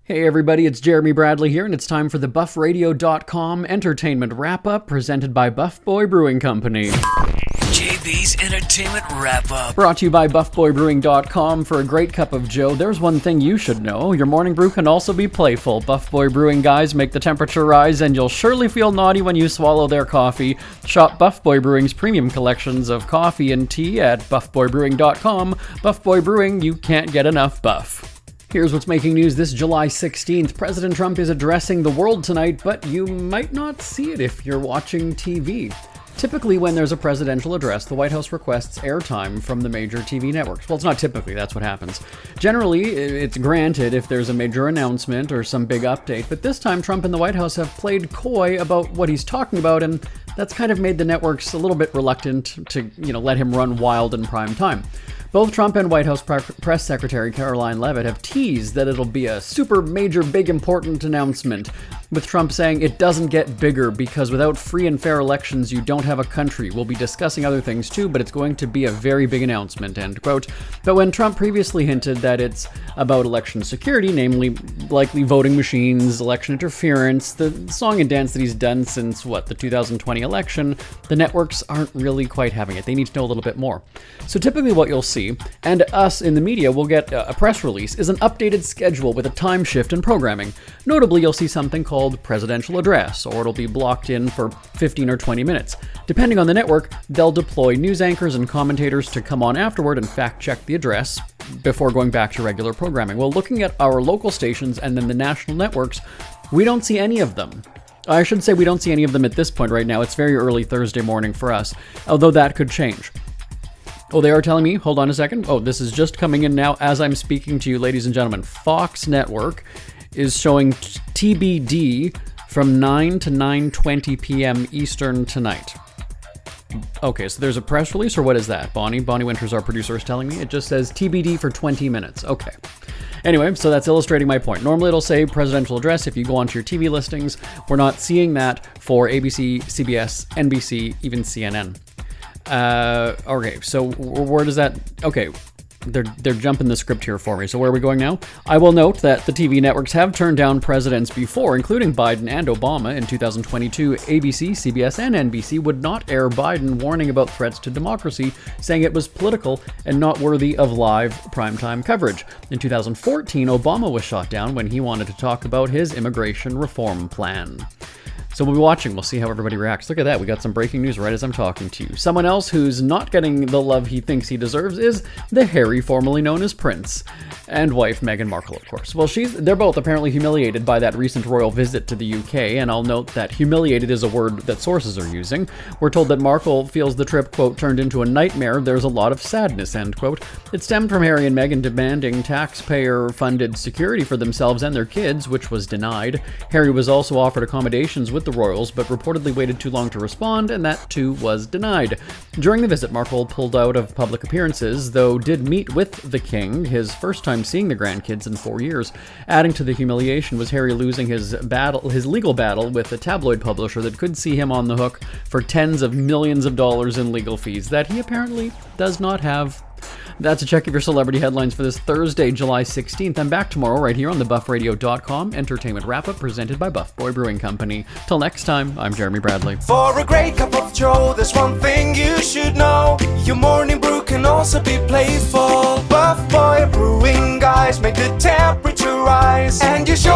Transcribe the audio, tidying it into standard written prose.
Hey everybody, it's Jeremy Bradley here, and it's time for the BuffRadio.com entertainment wrap-up presented by Buff Boy Brewing Company. JB's Entertainment Wrap-Up. Brought to you by BuffBoyBrewing.com. For a great cup of joe, there's one thing you should know. Your morning brew can also be playful. Buff Boy Brewing guys make the temperature rise, and you'll surely feel naughty when you swallow their coffee. Shop Buff Boy Brewing's premium collections of coffee and tea at BuffBoyBrewing.com. Buff Boy Brewing, you can't get enough buff. Here's what's making news this July 16th. President Trump is addressing the world tonight, but you might not see it if you're watching TV. Typically, when there's a presidential address, the White House requests airtime from the major TV networks. Well, it's not typically, that's what happens. Generally, it's granted if there's a major announcement or some big update, but this time Trump and the White House have played coy about what he's talking about, and that's kind of made the networks a little bit reluctant to, let him run wild in prime time. Both Trump and White House Press Secretary Caroline Leavitt have teased that it'll be a super major, big, important announcement, with Trump saying it doesn't get bigger because without free and fair elections, you don't have a country. We'll be discussing other things too, but it's going to be a very big announcement, end quote. But when Trump previously hinted that it's about election security, namely likely voting machines, election interference, the song and dance that he's done since, the 2020 election, the networks aren't really quite having it. They need to know a little bit more. So typically what you'll see, and us in the media will get a press release, is an updated schedule with a time shift in programming. Notably, you'll see something called presidential address, or it'll be blocked in for 15 or 20 minutes. Depending on the network, they'll deploy news anchors and commentators to come on afterward and fact-check the address before going back to regular programming. Well, looking at our local stations and then the national networks, we don't see any of them. I should say we don't see any of them at this point right now. It's very early Thursday morning for us, although that could change. Oh, they are telling me, hold on a second. Oh, this is just coming in now as I'm speaking to you, ladies and gentlemen. Fox Network is showing TBD from 9 to 9:20 p.m. Eastern tonight. Okay, so there's a press release, or what is that? Bonnie Winters, our producer, is telling me. It just says TBD for 20 minutes. Okay. Anyway, so that's illustrating my point. Normally it'll say presidential address if you go onto your TV listings. We're not seeing that for ABC, CBS, NBC, even CNN. Okay, so where does that... Okay, they're jumping the script here for me. So where are we going now? I will note that the TV networks have turned down presidents before, including Biden and Obama. In 2022, ABC, CBS, and NBC would not air Biden warning about threats to democracy, saying it was political and not worthy of live primetime coverage. In 2014, Obama was shot down when he wanted to talk about his immigration reform plan. So we'll be watching. We'll see how everybody reacts. Look at that. We got some breaking news right as I'm talking to you. Someone else who's not getting the love he thinks he deserves is the Harry, formerly known as Prince, and wife Meghan Markle, of course. Well, they're both apparently humiliated by that recent royal visit to the UK, and I'll note that humiliated is a word that sources are using. We're told that Markle feels the trip, quote, turned into a nightmare. There's a lot of sadness, end quote. It stemmed from Harry and Meghan demanding taxpayer-funded security for themselves and their kids, which was denied. Harry was also offered accommodations with the royals, but reportedly waited too long to respond, and that too was denied. During the visit, Markle pulled out of public appearances, though did meet with the king, his first time seeing the grandkids in 4 years. Adding to the humiliation was Harry losing his legal battle with a tabloid publisher that could see him on the hook for tens of millions of dollars in legal fees that he apparently does not have. That's a check of your celebrity headlines for this Thursday, July 16th. I'm back tomorrow right here on the BuffRadio.com entertainment wrap-up presented by Buff Boy Brewing Company. Till next time, I'm Jeremy Bradley. For a great cup of joe, there's one thing you should know. Your morning brew can also be playful. Buff Boy Brewing guys make the temperature rise, and you should